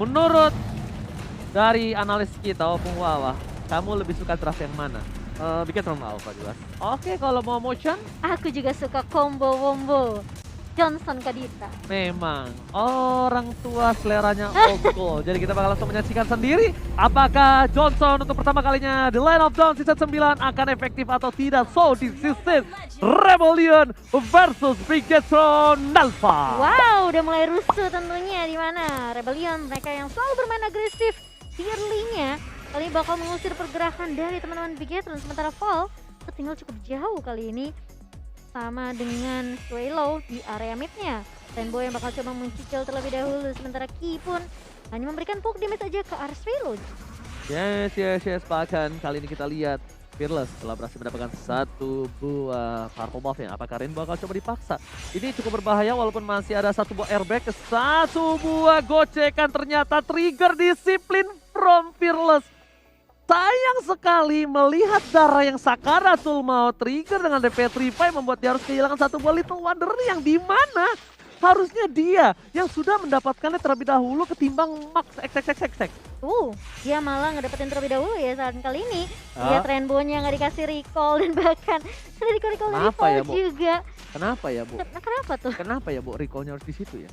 Menurut dari analis kita, Opung Wawa, kamu lebih suka draft yang mana? Bikin sama Alpha jelas. Oke, kalau mau motion, Aku juga suka combo wombo Johnson Kadita. memang orang tua seleranya old school. Jadi kita bakal langsung menyaksikan sendiri apakah Johnson untuk pertama kalinya The Line of Dawn season 9 akan efektif atau tidak. So this is it, Rebellion versus Bigetron Alpha. Wow, udah mulai rusuh tentunya di mana Rebellion, mereka yang selalu bermain agresif di early-nya kali ini bakal mengusir pergerakan dari teman-teman Bigetron, sementara Fall ketinggal cukup jauh kali ini sama dengan Swallow di area mid-nya. Rainbow yang bakal coba mencicil terlebih dahulu, sementara Ki pun hanya memberikan poke damage aja ke arah Swallow. Yes. Bahkan kali ini kita lihat Fearless telah berhasil mendapatkan satu buah purple buff yang apakah Rainbow bakal coba dipaksa. Ini cukup berbahaya walaupun masih ada satu buah airbag, satu buah gocekan ternyata trigger disiplin from Fearless. Sayang sekali melihat darah yang Sakaratul mau trigger dengan DP Revive membuat dia harus kehilangan satu buah Little Wanderer yang dimana harusnya dia yang sudah mendapatkannya terlebih dahulu ketimbang Max XXXX. Dia malah ngedapetin terlebih dahulu ya saat kali ini. Lihat Rainbow-nya nggak dikasih recall dan bahkan ada recall dari Fall ya, Bu? juga. Kenapa ya, Bu? Kenapa tuh? Kenapa ya, Bu? Recall-nya harus di situ ya?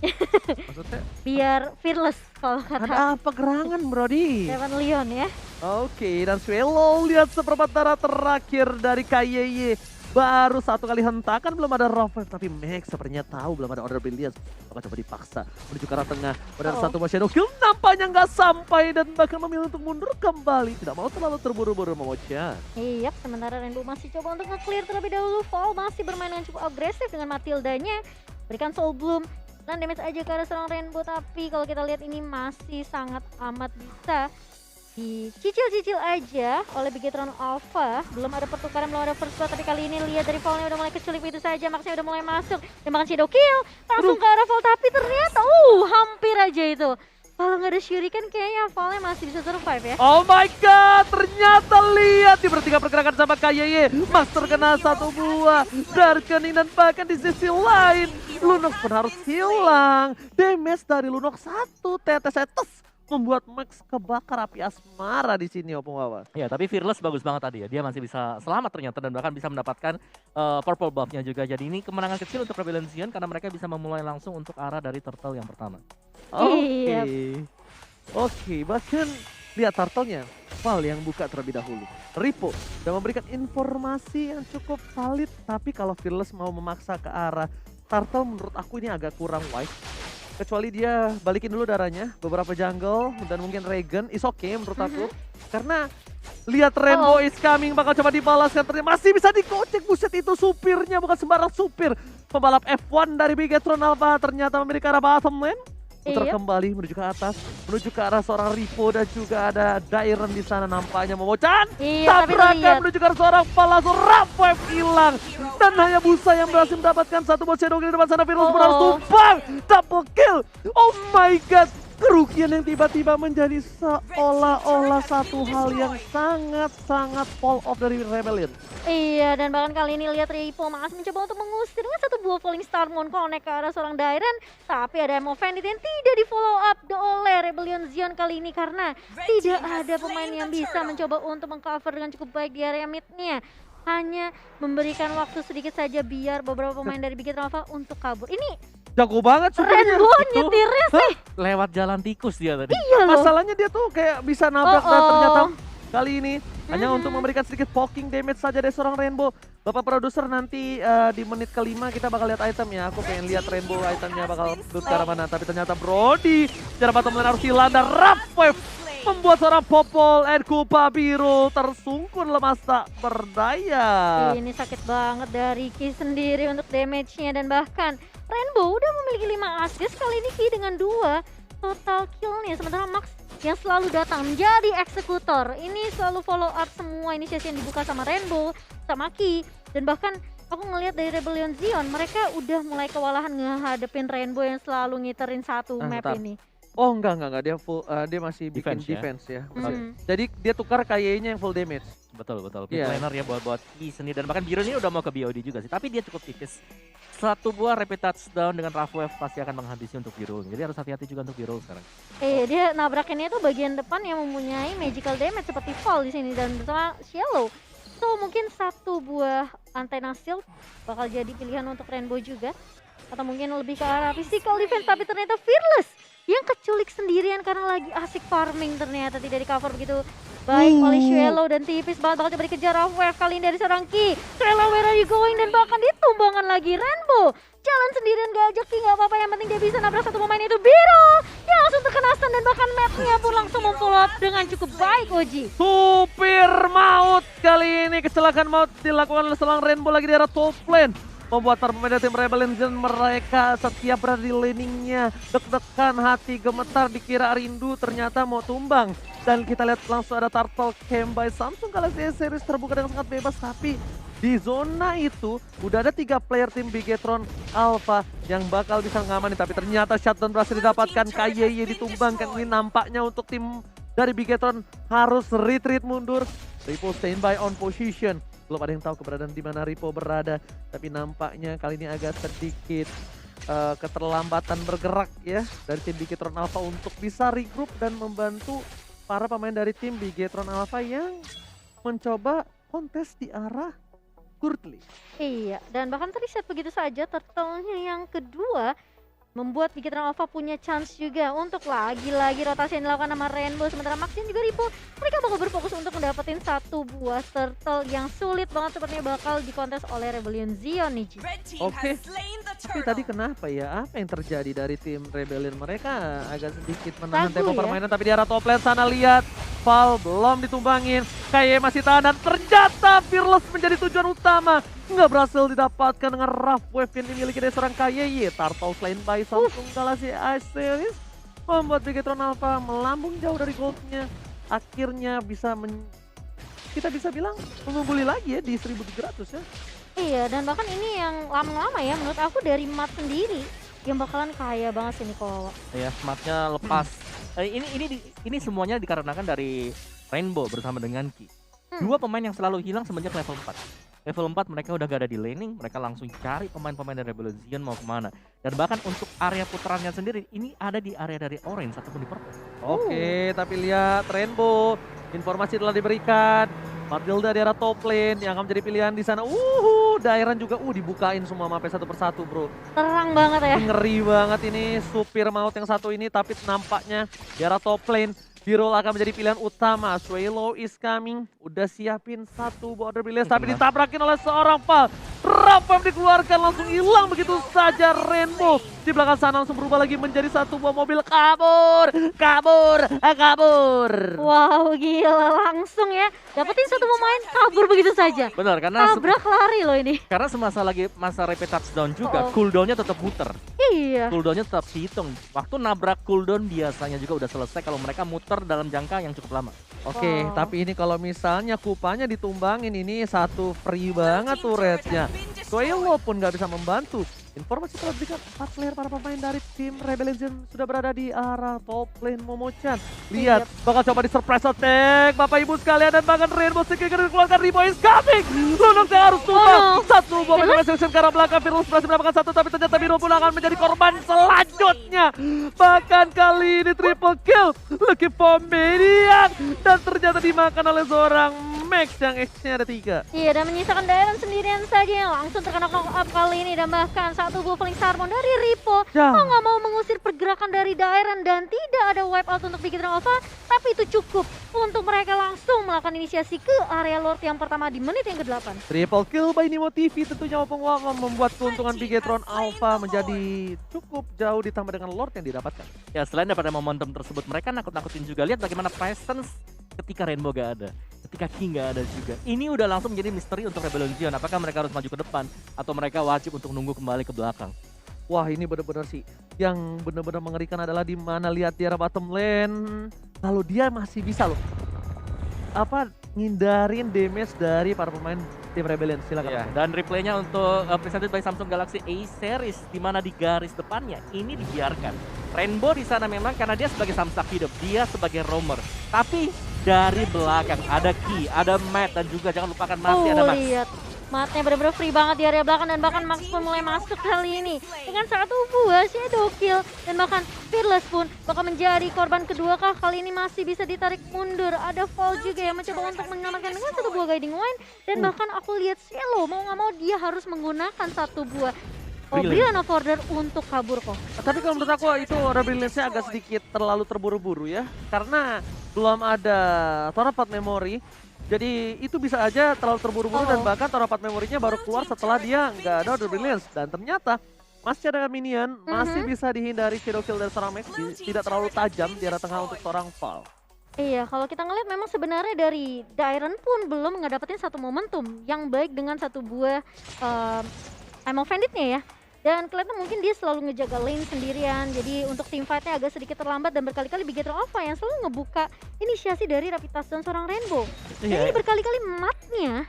Maksudnya Biar fearless kalau kata ada apa gerangan, Brody? Evan Leon ya. Oke, dan Swallow lihat seperempat darah terakhir dari KYY. Baru satu kali hentakan, belum ada Raven, tapi Max sepertinya tahu belum ada order brilliance. Maka coba dipaksa menuju ke arah tengah. Pada satu buah Shadow Kill nampaknya nggak sampai dan bahkan memilih untuk mundur kembali. Tidak mau terlalu terburu-buru memocah. Iya, sementara Rainbow masih coba untuk nge-clear terlebih dahulu. Fall masih bermain dengan cukup agresif dengan Matildanya. Berikan Soul Bloom dan damage aja ke arah seorang Rainbow. Tapi kalau kita lihat ini masih sangat amat bisa dicicil-cicil aja oleh Bigetron Alpha. Belum ada pertukaran, belum ada first blood, tapi kali ini lihat dari Fallnya udah mulai keculik itu saja. Maxnya udah mulai masuk dan bahkan Shadow Kill langsung ke arah Fall, tapi ternyata hampir aja itu. Kalau nggak ada Shuriken kayaknya Fallnya masih bisa survive ya. Oh my god, ternyata lihat di bertiga pergerakan sama KYY. Max terkena satu buah Darkening dan bahkan di sisi lain Lunox pun harus hilang. Damage dari Lunox satu tetes membuat Max kebakar api asmara di sini, Opung Wawa. Ya, tapi Fearless bagus banget tadi ya. Dia masih bisa selamat ternyata dan bahkan bisa mendapatkan purple buff-nya juga. Jadi ini kemenangan kecil untuk Rebellion Zion karena mereka bisa memulai langsung untuk arah dari turtle yang pertama. Oke, bahkan lihat turtle-nya. Val yang buka terlebih dahulu. Ripo sudah memberikan informasi yang cukup valid, tapi kalau Fearless mau memaksa ke arah turtle menurut aku ini agak kurang wise. Kecuali dia balikin dulu darahnya, beberapa jungle dan mungkin Regen is okay menurut aku. Karena lihat Rainbow is coming bakal coba dibalaskan, ternyata masih bisa dikocek. Buset, itu supirnya bukan sembarang supir. Pembalap F1 dari Bigetron Alpha ternyata memiliki arah bottom lane. Putar kembali menuju ke atas, menuju ke arah seorang Ripo dan juga ada Dairen di sana nampaknya memocah. Tabrakan menuju ke arah seorang Palazo, Revive hilang dan hanya Busa yang berhasil mendapatkan satu buah Shadow Kill di depan sana. Virus harus tumpang, double kill. Oh my god, kerugian yang tiba-tiba menjadi seolah-olah satu hal yang sangat-sangat fall off dari Rebellion. Iya, dan bahkan kali ini lihat Ripo masih mencoba untuk mengusir dengan satu buah Falling Star Moon connect ke arah seorang Dairen. Tapi ada Emo Bandit yang tidak di follow up oleh Rebellion Zion kali ini karena tidak ada pemain yang bisa mencoba untuk mengcover dengan cukup baik di area mid-nya. Hanya memberikan waktu sedikit saja biar beberapa pemain dari Bigetron Alpha untuk kabur. Ini jago banget sebenarnya. Rainbow nyetirnya sih. Lewat jalan tikus dia tadi. Iya loh. Masalahnya dia tuh kayak bisa nabrak dan ternyata kali ini hanya untuk memberikan sedikit poking damage saja dari seorang Rainbow. Bapak produser nanti di menit kelima kita bakal lihat item ya. Aku pengen lihat Rainbow itemnya bakal ke arah mana. Tapi ternyata Brody secara bottom lane harus hilang dan Revive membuat seorang Popol and Kupa Biru tersungkur lemas tak berdaya. Ini sakit banget dari Ki sendiri untuk damage-nya dan bahkan Rainbow udah memiliki 5 assist kali ini Ki dengan 2 total kill-nya. Sementara Max yang selalu datang menjadi eksekutor. Ini selalu follow up semua inisiasi yang dibuka sama Rainbow, sama Ki. Dan bahkan aku ngelihat dari Rebellion Zion, mereka udah mulai kewalahan ngehadepin Rainbow yang selalu ngiterin satu map ini. Oh enggak, dia full, dia masih bikin Defense ya? defense ya. Hmm. Jadi dia tukar KY-nya yang full damage. Betul, mid Iya. laner ya buat Ki sendiri, dan bahkan Biru ini udah mau ke BOD juga sih, tapi dia cukup tipis. Satu buah rapid touchdown dengan Rough Wave pasti akan menghabisi untuk Biru, jadi harus hati-hati juga untuk Biru sekarang. Dia nabrakinnya tuh bagian depan yang mempunyai magical damage seperti Fall di sini dan bersama Shallow. So mungkin satu buah antena shield bakal jadi pilihan untuk Rainbow juga. Atau mungkin lebih ke arah physical defense, tapi ternyata Fearless yang keculik sendirian karena lagi asik farming, ternyata tidak di cover begitu baik oleh Shallow dan tipis banget coba dikejar Rough Wave kali ini dari seorang Ki. Shallow, where are you going, dan bahkan ditumbangkan lagi Rainbow. Jalan sendirian gak ajak Ki, gak apa-apa, yang penting dia bisa nabrak satu pemain itu Biru yang langsung terkena stun dan bahkan mapnya pun langsung memfollow up dengan cukup baik Oji. Supir maut kali ini, kecelakaan maut dilakukan oleh seorang Rainbow lagi di arah top lane. Membuat para pemain dari tim Rebel Legends mereka setiap berada di laningnya deg-degan, hati gemetar, dikira rindu, ternyata mau tumbang. Dan kita lihat langsung ada Turtle Camp by Samsung Galaxy series terbuka dengan sangat bebas, tapi di zona itu udah ada 3 player tim Bigetron Alpha yang bakal bisa ngamani, tapi ternyata shutdown berhasil didapatkan. KYY ditumbangkan. Ini nampaknya untuk tim dari Bigetron harus retreat mundur. Ripo standby on position. Belum ada yang tahu keberadaan di mana Ripo berada, tapi nampaknya kali ini agak sedikit keterlambatan bergerak ya dari tim Bigetron Alpha untuk bisa regroup dan membantu para pemain dari tim Bigetron Alpha yang mencoba kontes di arah Kurtli. Iya, dan bahkan tadi set begitu saja turtle-nya yang kedua membuat Bigetron Alpha punya chance juga untuk lagi-lagi rotasi yang dilakukan sama Rainbow, sementara Maxine juga Ripo mereka bakal berfokus untuk mendapatkan satu buah turtle yang sulit banget sepertinya bakal dikontes oleh Rebellion Zion nih Ji. Oke, tapi tadi kenapa ya? Apa yang terjadi dari tim Rebellion? Mereka agak sedikit menahan Ragu tempo ya? permainan, tapi di arah top lane sana lihat Val belum ditumbangin, KY masih tahan dan ternyata Fearless menjadi tujuan utama. Nggak berhasil didapatkan dengan Rough Wave yang dimiliki dari seorang KYY. Turtle slain by Samsung Galaxy Ice Series membuat Bigetron Alpha melambung jauh dari goldnya. Akhirnya bisa kita bisa bilang mengungguli lagi ya di 1700 ya. Iya, dan bahkan ini yang lama-lama ya menurut aku dari Mat sendiri yang bakalan kaya banget sih Nikola. Ya, smartnya lepas. Ini semuanya dikarenakan dari Rainbow bersama dengan Ki. Dua pemain yang selalu hilang semenjak level 4. Level 4 mereka udah gak ada di laning, mereka langsung cari pemain-pemain dari Rebellion mau kemana. Dan bahkan untuk area putarannya sendiri, ini ada di area dari Orange ataupun di Purple. Oke, tapi lihat Rainbow, informasi telah diberikan. Matilda di arah top lane yang akan menjadi pilihan di sana. Dairan juga dibukain semua mapnya satu persatu, bro. Terang banget ya. Ngeri banget ini supir maut yang satu ini, tapi nampaknya di arah top lane Birol akan menjadi pilihan utama. Swallow is coming. Udah siapin satu border blast, tapi ditabrakin oleh seorang Val. Rapam dikeluarkan, langsung hilang begitu saja Rainbow. Di belakang sana langsung berubah lagi menjadi satu buah mobil. Kabur. Wow, gila langsung ya. Dapetin satu pemain kabur begitu saja. Benar, karena Tabrak lari loh ini. karena semasa lagi masa rapid touchdown juga, Oh. cooldownnya tetap muter. Iya. Cooldownnya tetap dihitung. Waktu nabrak cooldown biasanya juga udah selesai kalau mereka muter dalam jangka yang cukup lama. Oke, Wow. tapi ini kalau misalnya kupanya ditumbangin, ini satu free banget tuh rednya. Swallow pun nggak bisa membantu. Informasi telah diberikan 4 player para pemain dari tim Rebel Legends sudah berada di arah top lane Momo-chan. Lihat, bakal coba di surprise attack Bapak Ibu sekalian, dan bahkan Rainbow Six dikeluarkan. Ripo is coming. Lunoknya harus tumbang. Satu buah Mega Selection ke arah belakang. Fearless berhasil mendapatkan satu, tapi ternyata Biro pun akan menjadi korban selanjutnya. Bahkan kali ini triple kill. Looking for Maniac. Dan ternyata dimakan oleh seorang Max yang X-nya ada 3. Iya, dan menyisakan Dairon sendirian saja yang langsung terkena knock up kali ini, dan bahkan satu buah Falling Sarmon dari Ripo. Ya. Mau nggak mau mengusir pergerakan dari Dairon dan tidak ada wipe out untuk Bigetron Alpha, tapi itu cukup untuk mereka langsung melakukan inisiasi ke area Lord yang pertama di menit yang ke-8. Triple kill by Nimo TV tentunya membuat keuntungan Bigetron Alpha menjadi cukup jauh ditambah dengan Lord yang didapatkan. Ya, selain daripada momentum tersebut, mereka nakut-nakutin juga. Lihat bagaimana presence ketika Rainbow gak ada, ketika King gak ada juga. Ini udah langsung menjadi misteri untuk Rebellion Zion. Apakah mereka harus maju ke depan atau mereka wajib untuk nunggu kembali ke belakang? Wah, ini benar-benar sih yang benar-benar mengerikan adalah di mana lihat di arah bottom lane. Lalu dia masih bisa loh ngindarin damage dari para pemain tim Rebellion. Silakan. Ya, dan replaynya untuk presented by Samsung Galaxy A series di mana di garis depannya ini dibiarkan. Rainbow di sana memang karena dia sebagai samsak hidup, dia sebagai roamer. Tapi dari belakang ada Ki, ada Matt dan juga jangan lupakan masih ada Max. Lihat. Matnya benar-benar free banget di area belakang dan bahkan Max pun mulai masuk kali ini dengan satu buah shadow kill dan bahkan Fearless pun bakal menjadi korban kedua kah kali ini masih bisa ditarik mundur. Ada Fall juga yang mencoba untuk menyelamatkan dengan satu buah guiding wine dan bahkan aku lihat Cielo mau nggak mau dia harus menggunakan satu buah Brilliant of Order untuk kabur kok. Tapi kalau menurut aku itu Rebellions-nya agak sedikit terlalu terburu-buru ya. Karena belum ada Torapad Memory. Jadi itu bisa aja terlalu terburu-buru dan bahkan Torapad Memorinya baru keluar setelah dia nggak ada Rebellions. Dan ternyata masih ada minion, masih bisa dihindari shadow kill dari seorang Max. Tidak terlalu tajam di arah tengah untuk seorang Fall. Iya, kalau kita ngeliat memang sebenarnya dari Dairen pun belum ngedapetin satu momentum yang baik dengan satu buah Time of Bandit-nya ya. Dan kelihatan mungkin dia selalu ngejaga lane sendirian, jadi untuk team fight-nya agak sedikit terlambat dan berkali-kali Begetter Alpha yang selalu ngebuka inisiasi dari Rapid Touchdown seorang Rainbow. Dan ini berkali-kali matnya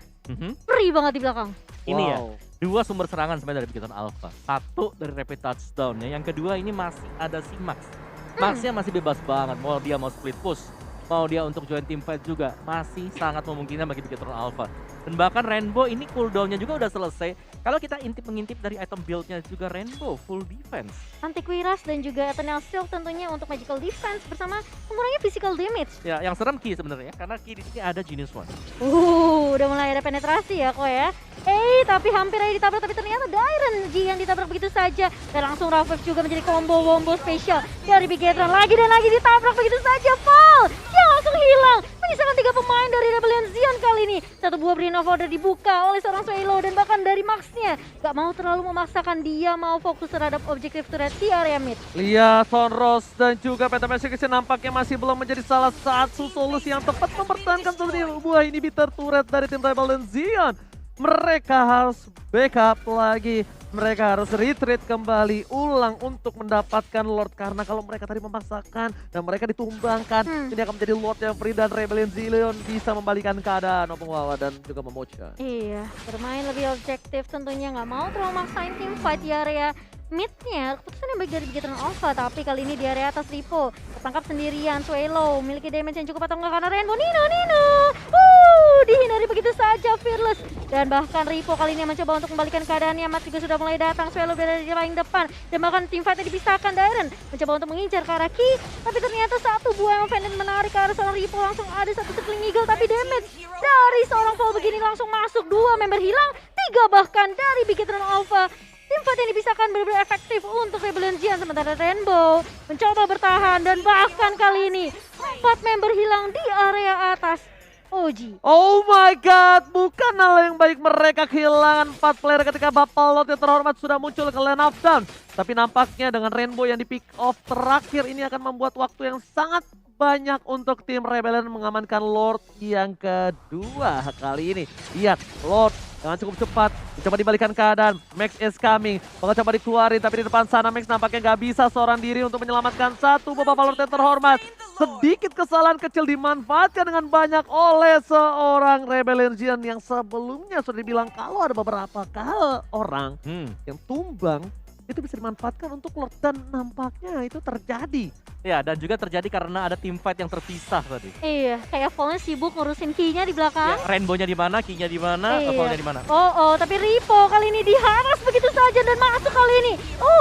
free banget di belakang. Ini ya, dua sumber serangan sebenarnya dari Begetter Alpha. Satu dari Rapid Touchdown ya, yang kedua ini masih ada si Max. Maxnya masih bebas banget, mau dia mau split push, mau dia untuk join team fight juga, masih sangat memungkinkan bagi Begetter Alpha. Dan bahkan Rainbow ini cooldownnya juga udah selesai. Kalau kita mengintip dari item build-nya juga Rainbow full defense. Anti-Quiras dan juga Eternal Shield tentunya untuk magical defense bersama mengurangi physical damage. Ya, yang serem Ki sebenarnya karena Ki di sini ada Genius One. Udah mulai ada penetrasi ya kok ya. Tapi hampir aja ditabrak tapi ternyata Dairen G yang ditabrak begitu saja. Dan langsung Ravage juga menjadi combo spesial dari Begetter lagi dan lagi ditabrak begitu saja. Fall yang langsung hilang. Menyisakan 3 pemain dari Rebellion Zion kali ini. Satu buah Brilliant of Order dibuka oleh seorang Swelo dan bahkan dari Maxnya gak mau terlalu memaksakan, dia mau fokus terhadap objektif turret di area mid. Lihat Sonros dan juga Pentametric nampaknya masih belum menjadi salah satu solusi yang tepat mempertahankan seperti buah inhibitor turret dari tim Rebellion Zion. Mereka harus backup lagi, mereka harus retreat kembali ulang untuk mendapatkan Lord. Karena kalau mereka tadi memaksakan dan mereka ditumbangkan, ini akan menjadi Lord yang free dan Rebellion Zion bisa membalikan keadaan Opung Wawa dan juga Memocha. Iya, bermain lebih objektif tentunya, nggak mau terlalu maksain team fight di area mid-nya. Keputusan yang baik dari Begetter Alpha, tapi kali ini di area atas Ripo tertangkap sendirian. Swelo memiliki damage yang cukup atau enggak karena Rainbow Nino dihindari begitu saja Fearless. Dan bahkan Ripo kali ini mencoba untuk membalikan keadaannya. Mas juga sudah mulai datang, Swelo berada di paling depan dan bahkan tim fight-nya dipisahkan. Dairen mencoba untuk mengincar ke arah Ki, tapi ternyata satu buah yang menarik ke arah seorang Ripo. Langsung ada satu Circling Eagle, tapi damage dari seorang Fall begini langsung masuk. 2 member hilang, 3 bahkan dari Begetter Alpha. Tim fight yang dipisahkan benar-benar efektif untuk Rebellion Zion, sementara Rainbow mencoba bertahan dan bahkan kali ini 4 member hilang di area atas. Oji. Oh my god, bukan hal yang baik mereka kehilangan 4 player ketika Bapak Lord yang terhormat sudah muncul ke lane of down. Tapi nampaknya dengan Rainbow yang di pick off terakhir ini akan membuat waktu yang sangat banyak untuk tim Rebellion mengamankan Lord yang kedua kali ini. Lihat, Lord dengan cukup cepat mencoba dibalikan keadaan. Max is coming, bakal coba dikeluarin tapi di depan sana Max nampaknya gak bisa seorang diri untuk menyelamatkan satu Bapak Lord yang terhormat. Sedikit kesalahan kecil dimanfaatkan dengan banyak oleh seorang Rebellion Zion yang sebelumnya sudah dibilang kalau ada beberapa orang yang tumbang itu bisa dimanfaatkan untuk Lord dan nampaknya itu terjadi. Ya, dan juga terjadi karena ada team fight yang terpisah tadi. Iya, kayak Fallnya sibuk ngurusin Ki-nya di belakang. Ya, Rainbow-nya di mana, Ki-nya di mana, Fallnya di mana. Tapi Ripo kali ini diharas begitu saja dan masuk kali ini.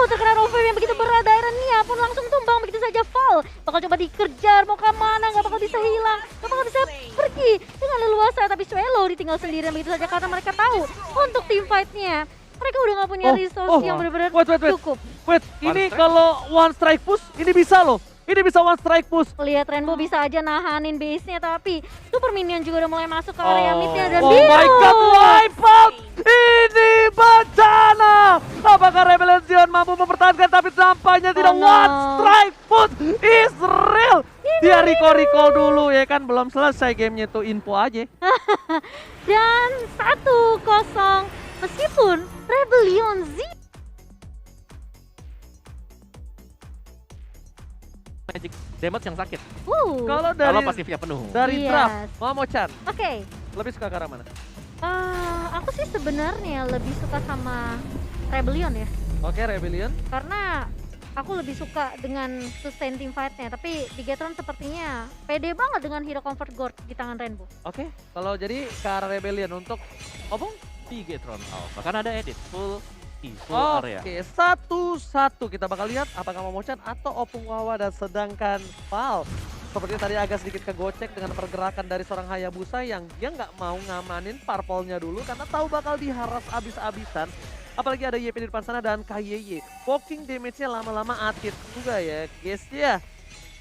Terkena Rovem yang begitu berat. Dairen-nya pun langsung tumbang begitu saja. Fall bakal coba dikejar, mau kemana, gak bakal bisa hilang, gak bakal bisa pergi dengan leluasa. Tapi Swelo ditinggal sendirian begitu saja karena mereka tahu untuk team fight-nya mereka udah gak punya resource yang benar-benar cukup. Wait, ini kalau one strike push, ini bisa loh. Ini bisa one strike push. Lihat Rainbow bisa aja nahanin base-nya, tapi Super Minion juga udah mulai masuk ke area mid-nya dan oh my god, wipe out! Ini bencana! Apakah Rebellion Zion mampu mempertahankan, tapi tampaknya tidak. One strike push is real. Dia recall dulu ya kan, belum selesai gamenya tuh, info aja. Dan 1-0 meskipun Rebellion Zion Magic damage yang sakit. Kalau Kalau pasifnya penuh. dari Yes. draft, Memocha Oke. lebih suka ke arah mana? aku sih sebenarnya lebih suka sama Rebellion ya. Oke, Rebellion. Karena aku lebih suka dengan sustain team fight-nya, tapi Bigetron sepertinya pede banget dengan Hero Comfort Gourd di tangan Rainbow. Oke, kalau jadi ke arah Rebellion untuk Opung? Bigetron Alpha kan ada edit full area. Oke, satu-satu kita bakal lihat apakah Momochan atau Opung Wawa, dan sedangkan Val sepertinya tadi agak sedikit kegocek dengan pergerakan dari seorang Hayabusa yang dia nggak mau ngamanin purple-nya dulu karena tahu bakal diharas abis-abisan. Apalagi ada YP di depan sana dan KYY. Poking damage-nya lama-lama atit juga ya guys ya.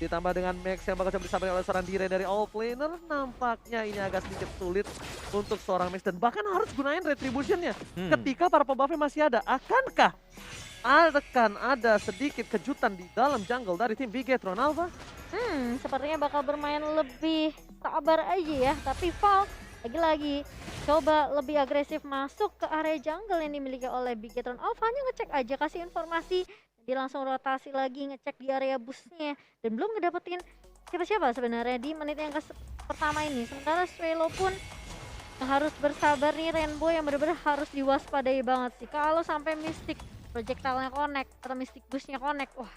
Ditambah dengan Max yang bakal coba disampaikan oleh seorang Dire dari all planer, nampaknya ini agak sedikit sulit untuk seorang Max dan bahkan harus gunain retribution-nya ketika para pembuffnya masih ada. Akankah akan ada sedikit kejutan di dalam jungle dari tim Bigetron Alpha? Sepertinya bakal bermain lebih sabar aja ya, tapi Val lagi-lagi coba lebih agresif masuk ke area jungle yang dimiliki oleh Bigetron Alpha. Hanya ngecek aja, kasih informasi, dia langsung rotasi lagi ngecek di area busnya dan belum ngedapetin siapa-siapa sebenarnya di menit yang pertama ini. Sementara Swelo pun harus bersabar nih, Rainbow yang benar-benar harus diwaspadai banget sih. Kalau sampai Mystic projectile-nya connect atau Mystic Boost-nya connect, wah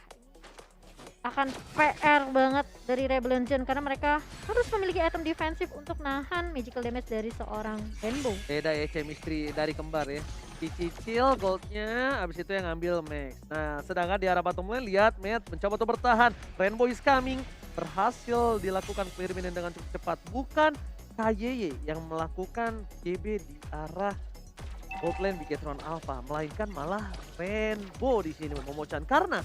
akan PR banget dari Rebellion karena mereka harus memiliki item defensif untuk nahan magical damage dari seorang Rainbow. Beda ya chemistry dari kembar ya. Dicicil goldnya, abis itu yang ngambil Max. Nah, sedangkan di arah bottom lane lihat Matt mencoba untuk bertahan. Rainbow is coming, berhasil dilakukan clear minion dengan cukup cepat. Bukan KYY yang melakukan GB di arah bot lane Bigetron Alpha, melainkan malah Rainbow di sini Momochan, karena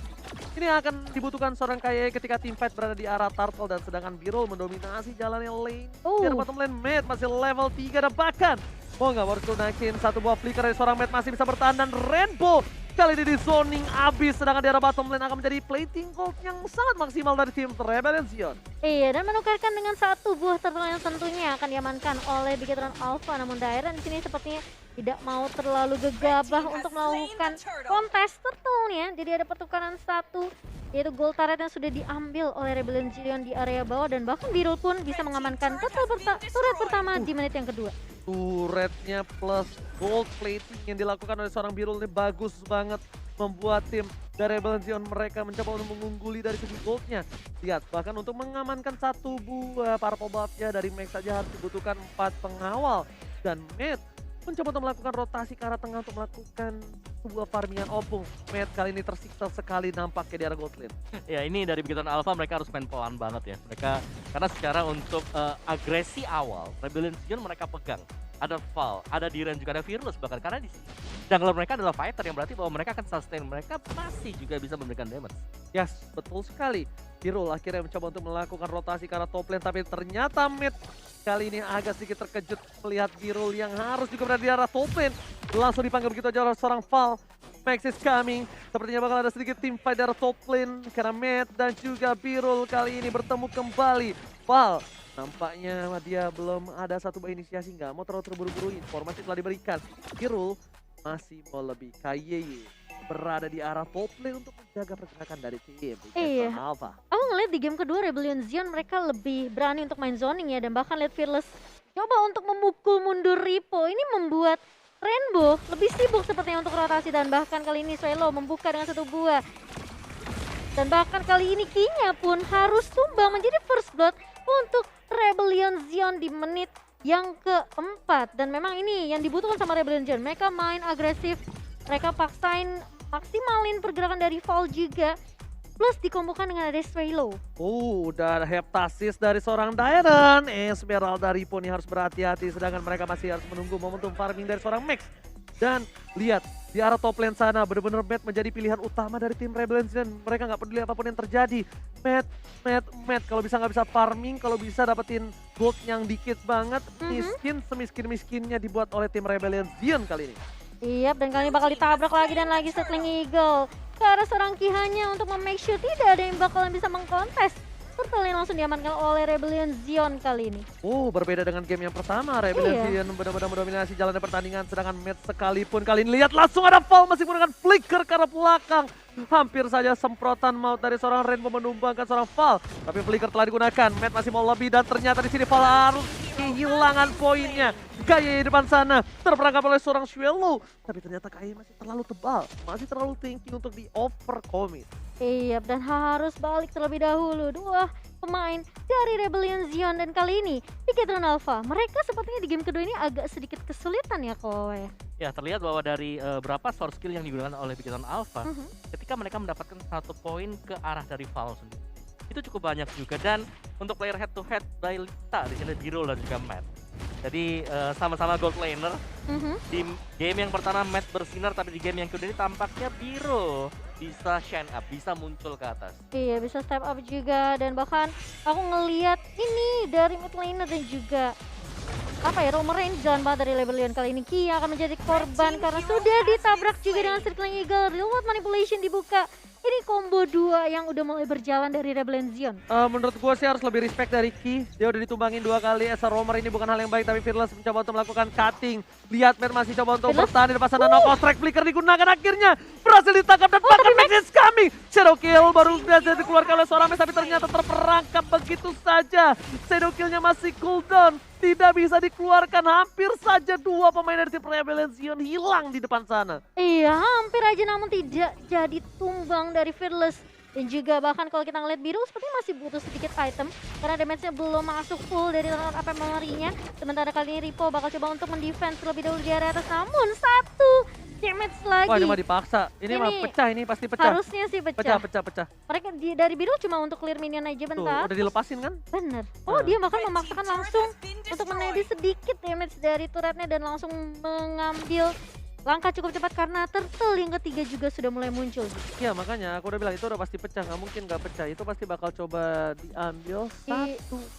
ini akan dibutuhkan seorang KYY ketika team fight berada di arah Turtle dan sedangkan Birol mendominasi jalannya lane. Di arah bottom lane Matt masih level 3 dan bahkan mau nggak harus gunain satu buah flicker dari seorang Matt masih bisa bertahan dan Rainbow kali ini di zoning abis, sedangkan di arah bottom lane akan menjadi plating gold yang sangat maksimal dari tim Rebellion. Iya, dan menukarkan dengan satu buah turtle yang tentunya akan diamankan oleh Bigetron Alpha, namun Dire di sini sepertinya tidak mau terlalu gegabah untuk melakukan kontes turtle-nya. Jadi ada pertukaran satu, yaitu gold turret yang sudah diambil oleh Rebellion di area bawah dan bahkan Birol pun bisa mengamankan turret pertama di menit yang kedua. Turretnya plus gold plating yang dilakukan oleh seorang Birol ini bagus banget, membuat tim dari Rebellion mereka mencoba untuk mengungguli dari segi goldnya. Lihat, bahkan untuk mengamankan satu buah purple buff-nya dari Max saja harus dibutuhkan 4 pengawal. Dan Matt mencoba untuk melakukan rotasi ke arah tengah untuk melakukan sebuah farmingan Opung. Matt kali ini tersiksa sekali nampaknya di arah gold lane. Ya ini dari Bigetron Alpha mereka harus main pelan banget ya. Mereka karena secara untuk agresi awal Rebellion mereka pegang. Ada Val, ada Diren, juga ada Fearless bahkan karena di sini jungler mereka adalah fighter yang berarti bahwa mereka akan sustain, mereka masih juga bisa memberikan damage. Yes, betul sekali. Birol akhirnya mencoba untuk melakukan rotasi ke arah top lane tapi ternyata Matt kali ini agak sedikit terkejut melihat Birol yang harus juga berada di arah top lane. Langsung dipanggil begitu aja oleh seorang Val. Max is coming. Sepertinya bakal ada sedikit tim fight dari top lane karena Matt dan juga Birol kali ini bertemu kembali. Val nampaknya dia belum ada satu buah inisiasi, nggak mau terlalu terburu-buru. Informasi telah diberikan. Birol masih mau lebih. KYY berada di arah top lane untuk menjaga pergerakan dari tim Iya. Alpha. Aku ngeliat di game kedua Rebellion mereka lebih berani untuk main zoning ya, dan bahkan lihat Fearless coba untuk memukul mundur Ripo. Ini membuat Rainbow lebih sibuk sepertinya untuk rotasi, dan bahkan kali ini Swelo membuka dengan satu buah. Dan bahkan kali ini Kinya pun harus tumbang menjadi first blood untuk Rebellion di menit yang keempat. Dan memang ini yang dibutuhkan sama Rebellion. Mereka main agresif, mereka paksain maksimalin pergerakan dari Val juga, plus dikombokan dengan ada Swelo. Udah ada heptasis dari seorang Diren. Esmeralda Ripo nih harus berhati-hati, sedangkan mereka masih harus menunggu momentum farming dari seorang Max. Dan lihat di arah top lane sana benar-benar Matt menjadi pilihan utama dari tim Rebellion. Mereka nggak peduli apapun yang terjadi. Matt kalau bisa nggak bisa farming, kalau bisa dapetin gold yang dikit banget, miskin semiskin-miskinnya dibuat oleh tim Rebellion kali ini. Iya, dan kali ini bakal ditabrak lagi dan lagi settling Eagle ke arah serang Kihanya untuk make sure tidak ada yang bakalan bisa mengkontes. Turtle yang langsung diamankan oleh Rebellion kali ini. Berbeda dengan game yang pertama. Rebellion benar-benar mendominasi jalannya pertandingan, sedangkan Matt sekalipun kali ini lihat langsung ada Val masih menggunakan flicker ke arah belakang. Hampir saja semprotan maut dari seorang Rainbow menumbangkan seorang Val, tapi flicker telah digunakan. Matt masih mau lebih dan ternyata di sini Val harus kehilangan poinnya. Kaye di depan sana terperangkap oleh seorang Shuelo. Tapi ternyata Kaye masih terlalu tebal, masih terlalu tinggi untuk di overcommit. Iya, dan harus balik terlebih dahulu. Dua pemain dari Rebellion Zion dan kali ini Bigetron Alpha. Mereka sepertinya di game kedua ini agak sedikit kesulitan ya Kowe. Ya, terlihat bahwa dari berapa source skill yang digunakan oleh Bigetron Alpha, ketika mereka mendapatkan 1 poin ke arah dari Valve sendiri, itu cukup banyak juga. Dan untuk player head to head by Lita di sini Biro dan juga Matt. Jadi sama-sama gold laner. Di game yang pertama Matt bersinar, tapi di game yang kedua ini tampaknya Biro bisa shine up, bisa muncul ke atas. Iya, bisa step up juga, dan bahkan aku ngelihat ini dari mid laner dan juga apa ya, Roamer ini jalan banget dari Rebellion. Kali ini Kia akan menjadi korban karena sudah ditabrak juga dengan Circling Eagle. Real World Manipulation dibuka. Ini combo 2 yang udah mulai berjalan dari Rebellion Zion. Menurut gue sih harus lebih respect dari Ki. Dia udah ditumbangin 2 kali. Esa Roamer ini bukan hal yang baik, tapi Fearless mencoba untuk melakukan cutting. Lihat Matt masih coba untuk bertahan di depan sana. Knockout strike flicker digunakan, akhirnya berhasil ditangkap dan bahkan Max is coming. Shadow kill baru biasa dikeluarkan oleh seorang Max, tapi ternyata terperangkap begitu saja. Shadow killnya masih cooldown, tidak bisa dikeluarkan. Hampir saja 2 pemain dari tim Rebellion Zion hilang di depan sana. Iya, hampir aja, namun tidak jadi tumbang dari Fearless. Dan juga bahkan kalau kita ngeliat Biru sepertinya masih butuh sedikit item karena damage-nya belum masuk full dari turn up memory-nya. Sementara kali ini Ripo bakal coba untuk mendefense terlebih dahulu di area atas, namun 1 damage lagi. Wah, ini mah dipaksa. Ini mah pecah, ini pasti pecah. Harusnya sih pecah. Pecah. Mereka dari Biru cuma untuk clear minion aja bentar. Tuh, udah dilepasin kan? Bener. Oh, dia bahkan memaksakan langsung untuk menedi sedikit damage dari turretnya dan langsung mengambil langkah cukup cepat karena turtle yang ketiga juga sudah mulai muncul. Iya, makanya aku udah bilang itu udah pasti pecah, nggak mungkin nggak pecah. Itu pasti bakal coba diambil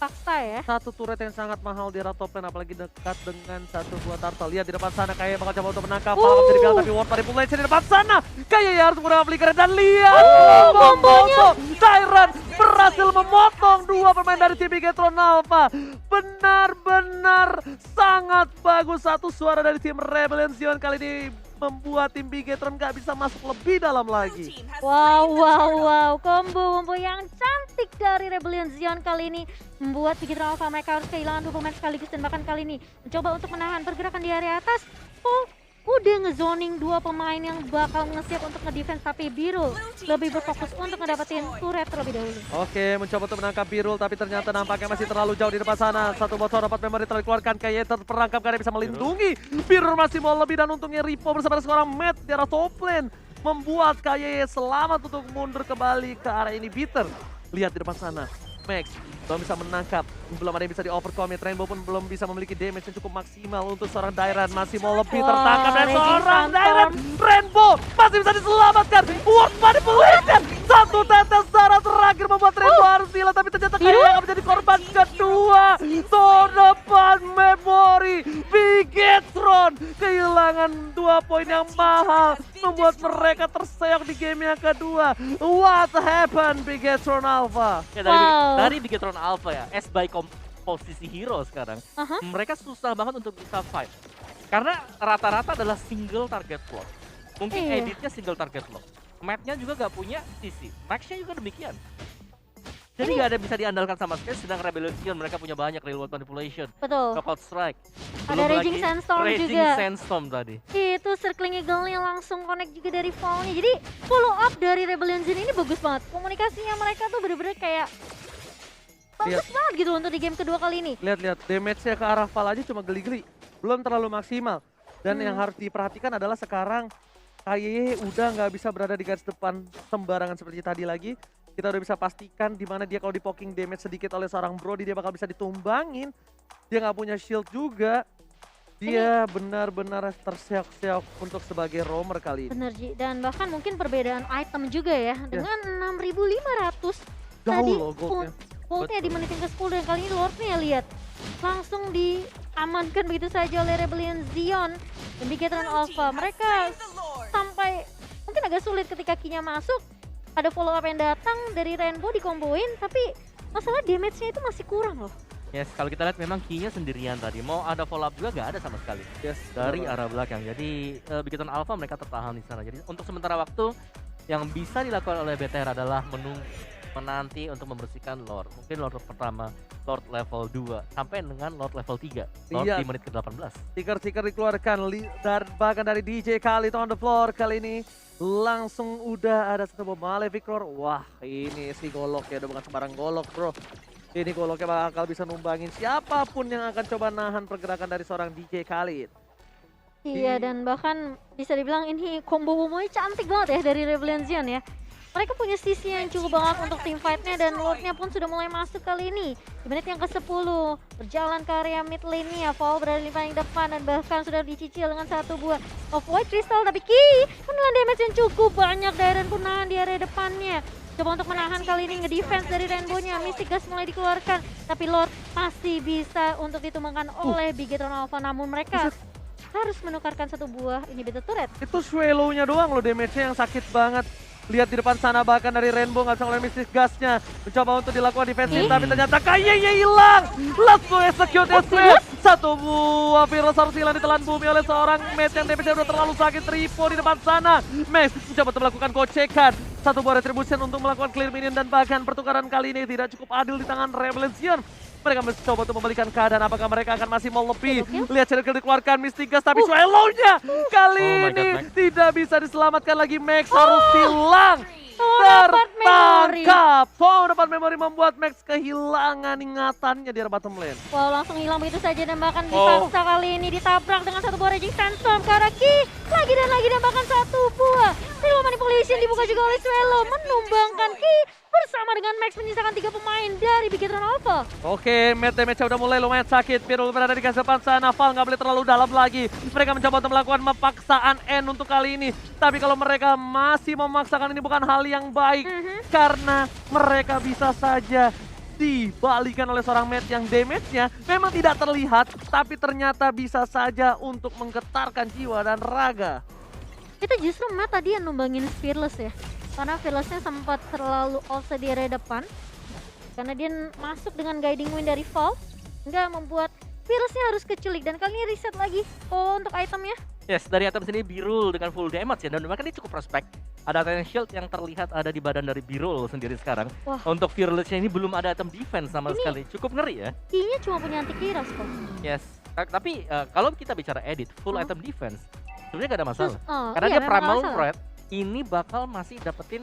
Paksa ya. satu turret yang sangat mahal di arah top lane, apalagi dekat dengan 1 buah turtle. Lihat di depan sana kayak bakal coba untuk menangkap. Bakal jadi bilang, tapi Ward Manipulation di depan sana. Kayak ya harus menggunakan flicker dan lihat kombonya. Tyrant berhasil memotong 2 pemain dari tim Bigetron Alpha. Benar-benar sangat bagus. Satu suara dari tim Rebellion Zion kali ini membuat tim Bigetron gak bisa masuk lebih dalam lagi. Wow, combo yang cantik dari Rebellion Zion kali ini membuat Bigetron Alpha mereka harus kehilangan 2 pemain sekaligus, dan bahkan kali ini mencoba untuk menahan pergerakan di area atas. Udah ngezoning 2 pemain yang bakal nge-siap untuk ngedefense, tapi Birul lebih berfokus untuk ngedapetin turret terlebih dahulu. Oke, mencoba untuk menangkap Birul, tapi ternyata nampaknya masih terlalu jauh di depan sana. 1 botol dapat memory terkeluarkan, kayaknya terperangkap karena bisa melindungi. Birul masih mau lebih, dan untungnya Ripo bersama seorang Matt di arah top lane membuat KYE selamat untuk mundur kembali ke arah inhibitor. Lihat di depan sana, Max belum bisa menangkap, belum ada yang bisa di overcommit. Rainbow pun belum bisa memiliki damage yang cukup maksimal untuk seorang Dairan. Masih mau lebih tertangkap dari seorang Dairan. Rainbow masih bisa diselamatkan. Ward Manipulation, 1 tetes darah terakhir membuat Rainbow harus hilang, tapi ternyata kayak akan menjadi korban kedua. Depan memory Bigetron kehilangan 2 poin yang mahal, membuat mereka terseok di game yang kedua. What happened Bigetron Alpha? Ya, dari Bigetron Alpha ya, by komposisi hero sekarang, mereka susah banget untuk bisa fight. Karena rata-rata adalah single target lock. Mungkin editnya single target lock. Map-nya juga gak punya sisi. Max-nya juga demikian. Jadi gak ada bisa diandalkan sama sekali, sedang Rebellion Zion mereka punya banyak real world manipulation. Betul. Knockout strike. Ada Raging Sandstorm juga. Raging Sandstorm tadi. Itu Circling Eagle-nya langsung connect juga dari Fall-nya. Jadi follow up dari Rebellion Zion ini bagus banget. Komunikasinya mereka tuh bener-bener kayak bagus banget gitu untuk di game kedua kali ini. Lihat damage-nya ke arah Val aja cuma geli-geli, belum terlalu maksimal. Dan yang harus diperhatikan adalah sekarang KYE udah nggak bisa berada di garis depan sembarangan seperti tadi lagi. Kita udah bisa pastikan di mana dia kalau di poking damage sedikit oleh seorang Brody dia bakal bisa ditumbangin. Dia nggak punya shield juga. Dia benar-benar terseok-seok untuk sebagai roamer kali ini. Bener Ji, dan bahkan mungkin perbedaan item juga ya. Dengan 6.500 jauh loh goldnya. Goldnya di menit yang ke-10, dan kali ini Lordnya lihat langsung diamankan begitu saja oleh Rebellion Zion dan Bigetron Alpha. Mereka sampai mungkin agak sulit ketika Kinya masuk. Ada follow up yang datang dari Rainbow dikomboin, tapi masalah damage-nya itu masih kurang loh. Yes, kalau kita lihat memang Kinya sendirian tadi. Mau ada follow up juga gak ada sama sekali. Yes, dari arah belakang. Jadi Bigetron Alpha mereka tertahan di sana. Jadi untuk sementara waktu yang bisa dilakukan oleh BTR adalah menanti untuk membersihkan Lord. Mungkin Lord pertama, Lord level 2 sampai dengan Lord level 3. Lord Iya. di menit ke-18. Stiker-stiker dikeluarkan dan bahkan dari DJ Khalid on the floor kali ini langsung udah ada satu bom Malefic Roar. Wah, ini si golok ya, udah bukan sembarang golok, bro. Ini goloknya bakal bisa numbangin siapapun yang akan coba nahan pergerakan dari seorang DJ Khalid. Iya, dan bahkan bisa dibilang ini combo-combonya cantik banget ya dari Rebellion Zion ya. Mereka punya sisi yang cukup banget untuk team fight-nya dan Lord-nya pun sudah mulai masuk kali ini. Di menit yang ke-10, berjalan ke area mid lane-nya, Fall berada di paling depan dan bahkan sudah dicicil dengan satu buah of White Crystal. Tapi Ki menelan damage yang cukup banyak, Darren pun nahan di area depannya. Coba untuk menahan kali ini, nge-defense dari Rainbow-nya, Mystic Gas mulai dikeluarkan. Tapi Lord masih bisa untuk ditumbangkan oleh Bigetron Alpha, namun mereka harus menukarkan satu buah inhibitor turret. Itu swallow-nya doang loh damage-nya yang sakit banget. Lihat di depan sana bahkan dari Rainbow nggak bisa ngelawan Mystic Gas-nya. Mencoba untuk dilakukan defensif tapi ternyata kayaknya hilang. Langsung execute as well. Satu buah Virus harus hilang ditelan bumi oleh seorang Max yang damage-nya udah terlalu sakit. Tripo di depan sana. Max mencoba untuk melakukan gocekan. Satu buah retribution untuk melakukan clear minion dan bahkan pertukaran kali ini tidak cukup adil di tangan Rebellion. Mereka mencoba untuk membalikan keadaan, apakah mereka akan masih mau lebih. Lihat Shadow dikeluarkan Mystic Gas tapi swallow-nya kali ini tidak bisa diselamatkan lagi. Max harus hilang. Tertangkap. Dapat memori membuat Max kehilangan ingatannya di bottom lane. Wow, langsung hilang begitu saja dan bahkan dipaksa kali ini ditabrak dengan satu buah Raging Sandstorm ke arah Ki. Lagi dan bahkan satu buah Silver Manipulation dibuka juga oleh Swallow, menumbangkan Ki bersama dengan Max menyisakan 3 pemain dari Bigetron Alpha. Oke, damage-nya udah mulai lumayan sakit. Pirul berada di garis depan sana. Val nggak boleh terlalu dalam lagi. Mereka mencoba untuk melakukan pemaksaan N untuk kali ini. Tapi kalau mereka masih memaksakan ini bukan hal yang baik. Karena mereka bisa saja dibalikan oleh seorang Matt yang damage-nya memang tidak terlihat. Tapi ternyata bisa saja untuk menggetarkan jiwa dan raga. Itu justru Matt tadi yang numbangin Fearless ya. Karena Fearless-nya sempat terlalu offset di area depan. Karena dia masuk dengan guiding wind dari Fall. Nggak membuat Fearless-nya harus keculik. Dan kali ini reset lagi untuk itemnya. Yes, dari item sini Birul dengan full damage ya. Dan bahkan ini cukup prospek. Ada item shield yang terlihat ada di badan dari Birul sendiri sekarang. Wah. Untuk Fearless-nya ini belum ada item defense sama sekali. Cukup ngeri ya. Kayaknya cuma punya anti kiras kok. Yes, tapi kalau kita bicara edit full item defense sebenarnya gak ada masalah. Karena Iya, dia memang primal nggak masalah. threat ini bakal masih dapetin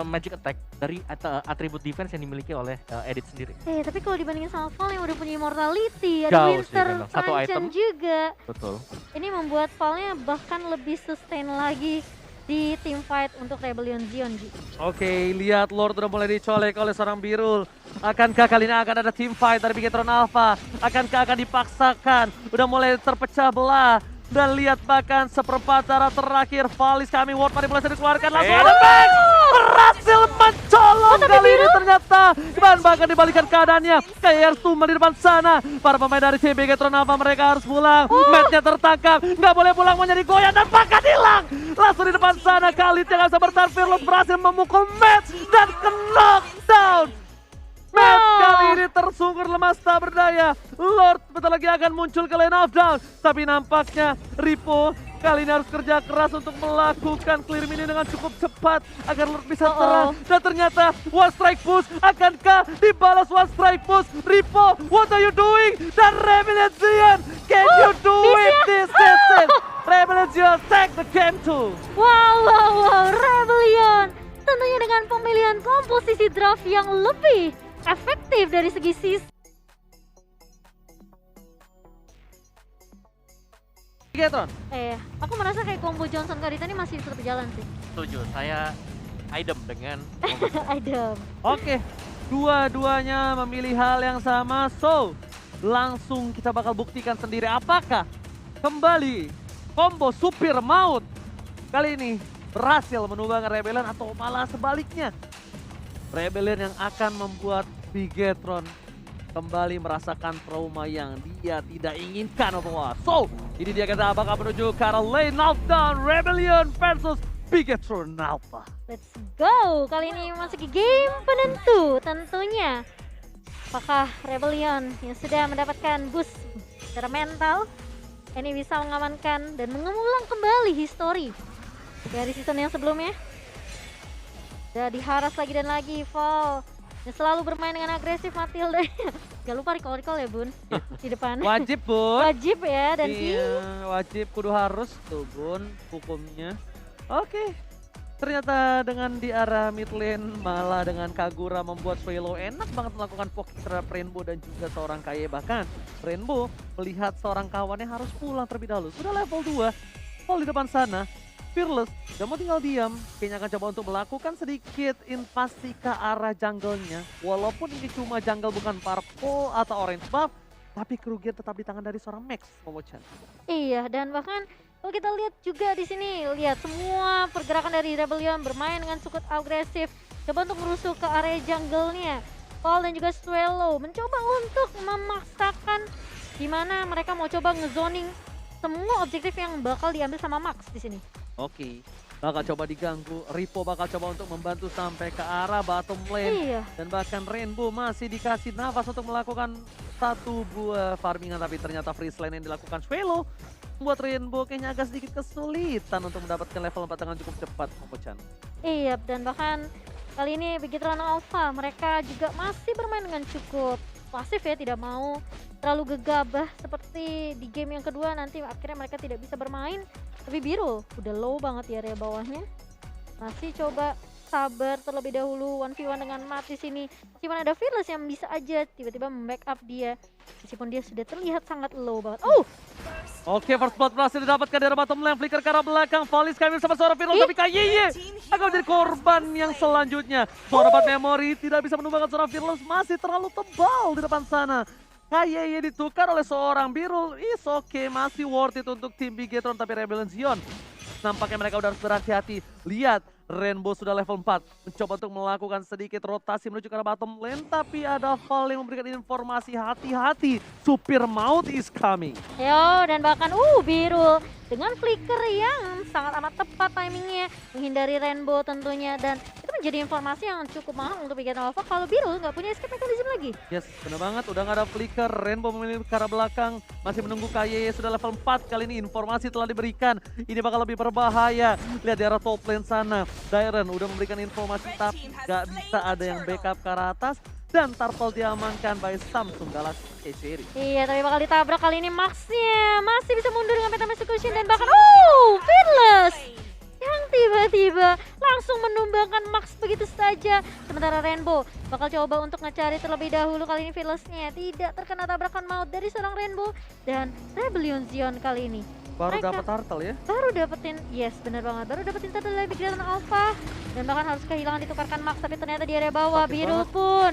magic attack dari atribut defense yang dimiliki oleh edit sendiri. Tapi kalau dibandingin sama Val yang udah punya immortality, ada Jauh sih Winter, memang. Satu Punch item. juga. Betul. Ini membuat Val-nya bahkan lebih sustain lagi di team fight untuk Rebellion Zion. Oke, lihat Lord udah mulai dicolek oleh seorang Birul. Akankah kali ini akan ada team fight dari Bigetron Alpha? Akankah akan dipaksakan? Udah mulai terpecah belah. Dan lihat bahkan seperempat cara terakhir Valis kami Ward manipulasi dikeluarkan langsung ada Max berhasil mencolong kali ini ternyata dan bahkan dibalikan keadaannya kayak Tumbang di depan sana. Para pemain dari CB Bigetron Alpha mereka harus pulang. Match-nya tertangkap, nggak boleh pulang mau jadi goyang dan bahkan hilang langsung di depan sana. Khalid yang nggak bisa bertahan, Fearless berhasil memukul Match dan knockdown. Matt kali ini tersungkur lemas tak berdaya. Lord bentar lagi akan muncul ke lane of down. Tapi nampaknya Ripo kali ini harus kerja keras untuk melakukan clear minion dengan cukup cepat agar Lord bisa terang. Dan ternyata one strike push, akankah dibalas one strike push? Ripo, what are you doing? Dan Rebellion Zion, can you do it this season? Rebellion Zion take the game too. Wow, Rebellion. Tentunya dengan pemilihan komposisi draft yang lebih efektif dari segi sisi. Bigetron. Aku merasa kayak combo Johnson Karita ini masih tetap berjalan sih. Setuju, saya idem dengan Idem. Oke, dua-duanya memilih hal yang sama, so langsung kita bakal buktikan sendiri apakah kembali combo supir maut kali ini berhasil menumbangkan Rebellion atau malah sebaliknya. Rebellion yang akan membuat Bigetron kembali merasakan trauma yang dia tidak inginkan. So, ini dia kita bakal menuju ke arah lane knockdown Rebellion versus Bigetron Alpha. Let's go. Kali ini memasuki game penentu tentunya. Apakah Rebellion yang sudah mendapatkan boost secara mental ini bisa mengamankan dan mengulang kembali histori dari season yang sebelumnya? Udah diharas lagi dan lagi, Val yang selalu bermain dengan agresif Matilda. Gak lupa recall ya Bun, di depan. Wajib Bun. Wajib ya, dan Iya, wajib kudu harus tuh Bun hukumnya. Oke. Ternyata dengan di arah mid lane malah dengan Kagura membuat Swallow enak banget melakukan poking terhadap Rainbow dan juga seorang Kaye. Bahkan Rainbow melihat seorang kawannya harus pulang terlebih dahulu. Sudah level 2, Paul di depan sana, Fearless, gak mau tinggal diam. Kayaknya akan coba untuk melakukan sedikit invasi ke arah jungle-nya. Walaupun ini cuma jungle bukan purple atau orange buff, tapi kerugian tetap di tangan dari seorang Max, Momo-chan. iya, dan bahkan kalau kita lihat juga di sini, lihat semua pergerakan dari Rebellion bermain dengan cukup agresif. Coba untuk merusuh ke area jungle-nya. Paul dan juga Swallow mencoba untuk memaksakan gimana mereka mau coba ngezoning semua objektif yang bakal diambil sama Max di sini. Oke, bakal coba diganggu. Ripo bakal coba untuk membantu sampai ke arah bottom lane. Iya, Dan bahkan Rainbow masih dikasih nafas untuk melakukan satu buah farmingan. Tapi ternyata freeze lane yang dilakukan Swallow membuat Rainbow kayaknya agak sedikit kesulitan untuk mendapatkan level 4 dengan cukup cepat, Momo-chan. iya, dan bahkan kali ini Begitu Alpha mereka juga masih bermain dengan cukup pasif ya, tidak mau terlalu gegabah seperti di game yang kedua, nanti akhirnya mereka tidak bisa bermain. Tapi Biru udah low banget di area bawahnya, masih coba sabar terlebih dahulu 1v1 dengan Mat di sini. Meskipun ada Fearless yang bisa aja tiba-tiba membackup dia, meskipun dia sudah terlihat sangat low banget. Oke, first blood berhasil didapatkan dari bottom lane, flicker ke arah belakang, Valis kami bersama seorang Fearless, tapi Kaye akan menjadi korban yang selanjutnya. Suara dapat memori tidak bisa menumbangkan seorang Fearless, masih terlalu tebal di depan sana. Kaye ditukar oleh seorang Birul, is oke, masih worth it untuk tim Bigetron, tapi Rebellion Zion nampaknya mereka udah harus berhati-hati. Lihat, Rainbow sudah level 4, mencoba untuk melakukan sedikit rotasi menuju ke arah bottom lane, tapi ada Val yang memberikan informasi hati-hati, supir maut is coming. Yo, dan bahkan Biru dengan flicker yang sangat amat tepat timingnya, menghindari Rainbow tentunya, dan itu menjadi informasi yang cukup mahal untuk Bikin Alpha kalau Biru nggak punya escape mechanism lagi. Yes, benar banget, udah nggak ada flicker, Rainbow memilih ke arah belakang, masih menunggu Kaye, sudah level 4, kali ini informasi telah diberikan, ini bakal lebih berbahaya. Lihat di arah top lane sana, Dairen udah memberikan informasi tapi nggak bisa ada yang backup ke arah atas, dan Turtle diamankan by Samsung Galaxy K-Series. Iya, tapi bakal ditabrak kali ini Max-nya. Masih bisa mundur dengan Phantom Execution dan bahkan Fearless yang tiba-tiba langsung menumbangkan Max begitu saja. Sementara Rainbow bakal coba untuk ngecari terlebih dahulu, kali ini Fearless-nya tidak terkena tabrakan maut dari seorang Rainbow, dan Rebellion Zion kali ini Baru mereka dapat Turtle ya? baru dapetin, yes bener banget, baru dapetin turtle dari Begitu Alpha, dan bahkan harus kehilangan ditukarkan Max, tapi ternyata di area bawah. Sakit Biru banget. pun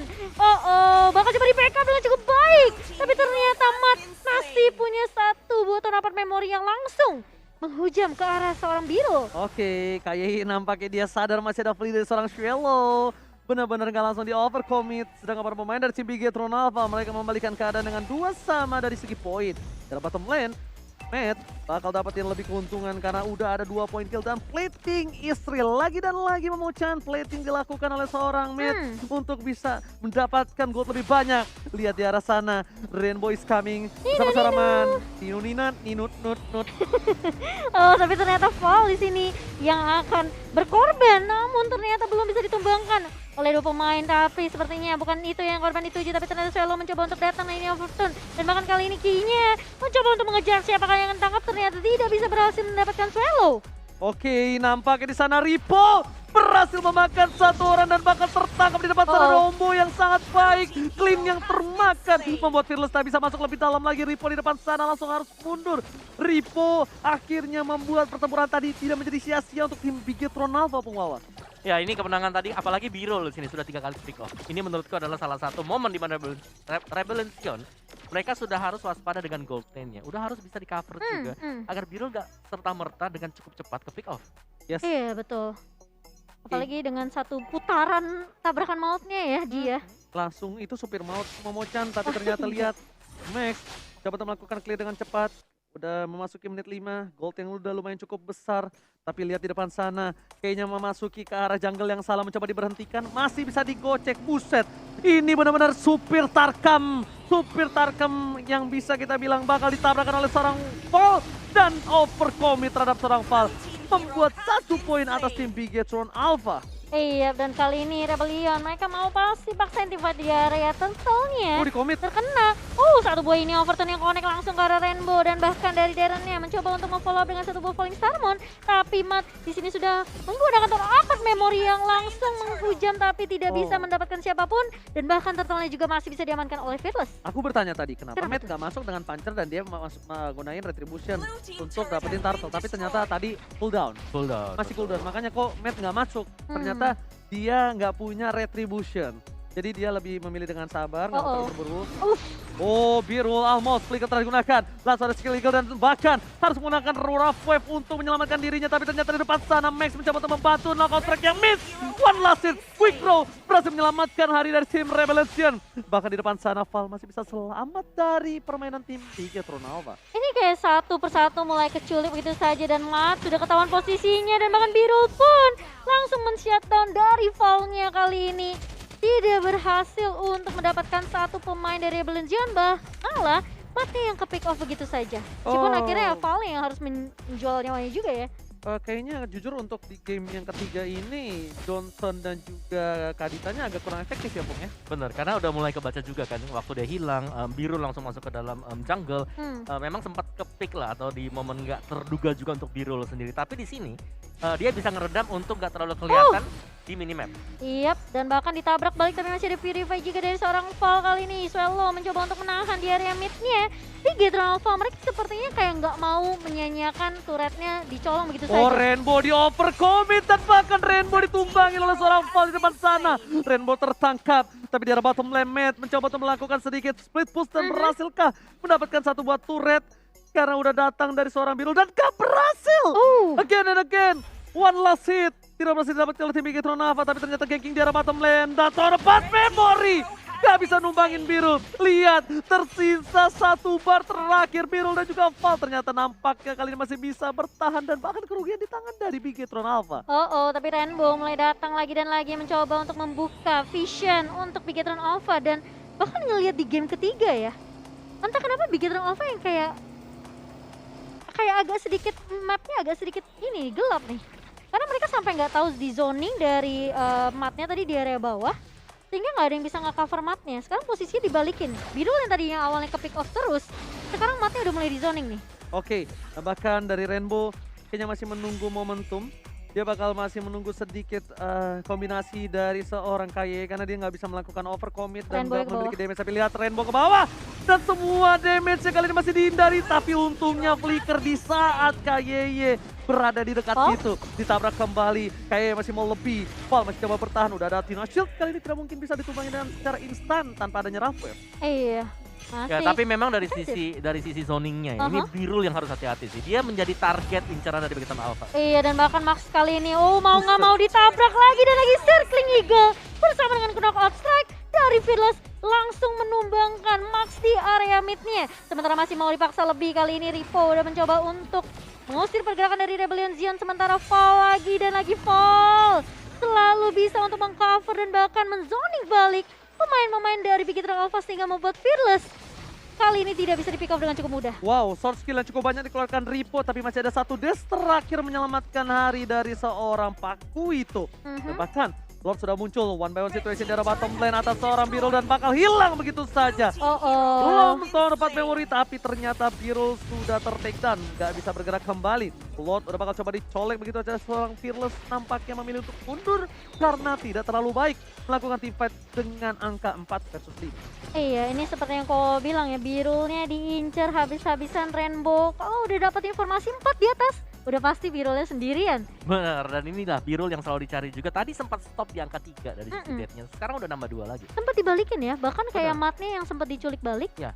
bakal coba di backup dengan cukup baik, tapi ternyata Mat masih punya satu buah dapat memori yang langsung menghujam ke arah seorang Biru. Oke, Kaye nampaknya dia sadar masih ada free dari seorang Swallow. Benar-benar nggak langsung di overcommit. Sedangkan para pemain dari tim Bigetron Alpha, mereka membalikan keadaan dengan 2 sama dari segi poin. Dari bottom lane, Matt bakal dapetin lebih keuntungan karena udah ada 2 poin kill, dan plating Israel lagi dan lagi memuchan. Plating dilakukan oleh seorang Matt untuk bisa mendapatkan gold lebih banyak. Lihat di arah sana, Rainbow is coming bersama Saraman. Ninut. Tapi ternyata Val di sini yang akan berkorban, namun ternyata belum bisa ditumbangkan oleh 2 pemain. Tapi sepertinya bukan itu yang korban dituju, tapi ternyata Swallow mencoba untuk datang ini Overton, dan bahkan kali ini Key-nya mencoba untuk mengejar siapakah yang akan tangkap, ternyata tidak bisa berhasil mendapatkan Swallow. Oke, nampaknya di sana Ripo berhasil memakan 1 orang dan bakal tertangkap di depan sana. Rombo yang sangat baik, clean yang termakan, membuat Fearless tak bisa masuk lebih dalam lagi. Ripo di depan sana langsung harus mundur. Ripo akhirnya membuat pertempuran tadi tidak menjadi sia-sia untuk tim Bigetron Alpha, pengawal. Ya, ini kemenangan tadi, apalagi Birul di sini sudah 3 kali pick off. Ini menurutku adalah salah satu momen di mana Rebellion Zion mereka sudah harus waspada dengan gold lane-nya. Udah harus bisa di-cover juga agar Birul gak serta-merta dengan cukup cepat ke pick off. Yes. Iya, betul. Apalagi dengan satu putaran tabrakan mautnya ya dia. Langsung itu supir maut memochan, tapi ternyata lihat Max dapat melakukan clear dengan cepat. Udah memasuki menit 5, gold yang udah lumayan cukup besar. Tapi lihat di depan sana, kayaknya memasuki ke arah jungle yang salah, mencoba diberhentikan. Masih bisa digocek, buset. Ini benar-benar supir Tarkam. Supir Tarkam yang bisa kita bilang bakal ditabrakan oleh seorang Val. Dan overcommit terhadap seorang Val, membuat 1 poin atas tim Bigetron Alpha. Iya, dan kali ini Rebellion mereka mau pasti paksain divide di area turtle-nya. Di commit. Terkena. Satu buah ini overturn yang connect langsung ke arah Rainbow dan bahkan dari Darren-nya mencoba untuk memfollow up dengan satu buah Falling Starmon. Tapi Matt di sini sudah menggunakan apat memory yang langsung menghujam tapi tidak bisa mendapatkan siapapun dan bahkan turtle-nya juga masih bisa diamankan oleh Fearless. Aku bertanya tadi kenapa Kenapa Matt tuh? gak masuk dengan Puncher dan dia menggunakan Retribution untuk dapetin turtle, tapi ternyata tadi cooldown. Masih cooldown, makanya kok Matt nggak masuk. Ternyata dia nggak punya Retribution. Jadi dia lebih memilih dengan sabar, nggak mau terburu. Oh, Birul almost flicker telah digunakan. Langsung ada skill eagle dan bahkan harus menggunakan Rough Wave untuk menyelamatkan dirinya. Tapi ternyata di depan sana Max mencoba untuk membantu knockout track yang miss. One last hit, quick throw berhasil menyelamatkan hari dari tim Rebellion. Bahkan di depan sana Val masih bisa selamat dari permainan tim Bigetron Alpha. Ini kayak satu persatu mulai keculik begitu saja dan Matt sudah ketahuan posisinya dan bahkan Birul pun langsung men-shutdown dari Val-nya kali ini. Tidak berhasil untuk mendapatkan satu pemain dari Rebellion, malah Mattnya yang ke pick off begitu saja. Meskipun akhirnya Val yang harus menjual nyawanya juga ya. Kayaknya jujur untuk di game yang ketiga ini Johnson dan juga Kaditanya agak kurang efektif ya Bung ya. Bener, karena udah mulai kebaca juga kan waktu dia hilang, Biru langsung masuk ke dalam jungle. Memang sempat kepick lah atau di momen nggak terduga juga untuk Biru sendiri. Tapi di sini dia bisa ngeredam untuk nggak terlalu kelihatan di minimap. Yap, dan bahkan ditabrak balik tapi masih ada Purify juga dari seorang Val kali ini. Swallow mencoba untuk menahan di area mid-nya. Bigetron Alpha mereka sepertinya kayak nggak mau menyanyiakan turretnya dicolong begitu saja. Rainbow di overcommit dan bahkan Rainbow ditumbangi oleh seorang Val di depan sana. Rainbow tertangkap, tapi di arah bottom lane Matt mencoba untuk melakukan sedikit split push dan berhasilkah mendapatkan satu buah turret karena udah datang dari seorang Biru dan gak berhasil. Again and again, one last hit. Tidak berhasil didapatkan oleh tim Bigetron Alpha, tapi ternyata ganking di arah bottom lane. Dato dapat memory. Gak bisa numbangin Birul. Lihat, tersisa satu bar terakhir. Birul dan juga Val ternyata nampaknya kali ini masih bisa bertahan dan bahkan kerugian di tangan dari Bigetron Alpha. Tapi Rainbow mulai datang lagi dan lagi mencoba untuk membuka vision untuk Bigetron Alpha dan bahkan ngelihat di game ketiga ya. Entah kenapa Bigetron Alpha yang kayak agak sedikit mapnya agak sedikit ini gelap nih. Karena mereka sampai nggak tahu di zoning dari matnya tadi di area bawah. Sehingga nggak ada yang bisa nge-cover matnya. Sekarang posisinya dibalikin. Birul yang tadinya awalnya ke pick off terus, sekarang matnya udah mulai di zoning nih. Oke, bahkan dari Rainbow kayaknya masih menunggu momentum. Dia bakal masih menunggu sedikit kombinasi dari seorang KY karena dia nggak bisa melakukan overcommit dan Rainbow nggak ke memiliki damage. Tapi lihat Rainbow ke bawah dan semua damage kali ini masih dihindari. Tapi untungnya flicker di saat KY berada di dekat situ. Ditabrak kembali, KY masih mau lebih. Val masih coba bertahan, udah ada Tina Shield. Kali ini tidak mungkin bisa ditumbangi dengan secara instan tanpa adanya Rough Wave. Iya. Ya, tapi memang dari sisi zoningnya ya, ini Birul yang harus hati-hati sih. Dia menjadi target incaran dari Bigetron Alpha. Iya, dan bahkan Max kali ini mau nggak mau ditabrak lagi dan lagi circling Eagle bersama dengan knockout strike dari Fearless langsung menumbangkan Max di area mid-nya. Sementara masih mau dipaksa lebih kali ini Ripo udah mencoba untuk mengusir pergerakan dari Rebellion Zion, sementara Val lagi dan lagi Val selalu bisa untuk mengcover dan bahkan menzoning balik pemain-pemain dari Bigetron Alpha sehingga membuat Fearless kali ini tidak bisa di pick off dengan cukup mudah. Wow, short skill yang cukup banyak dikeluarkan Ripo, tapi masih ada satu dash terakhir menyelamatkan hari dari seorang Paku itu. Dan bahkan Lord sudah muncul, one by one situation di arah bottom lane atas seorang Birul dan bakal hilang begitu saja. Belum dapat memory, tapi ternyata Birul sudah ter-take down, nggak bisa bergerak kembali. Lord udah bakal coba dicolek begitu saja, seorang Fearless nampaknya memilih untuk mundur karena tidak terlalu baik melakukan team fight dengan angka 4 versus 5. Iya, ini seperti yang kau bilang ya, Birulnya diincar habis-habisan Rainbow. Kalau udah dapat informasi 4 di atas, udah pasti Birulnya sendirian. Benar, dan inilah Birul yang selalu dicari juga. Tadi sempat stop di angka 3 dari sisi death-nya. Sekarang udah nambah 2 lagi. Sempat dibalikin ya, bahkan kayak matnya yang sempat diculik balik. Ya.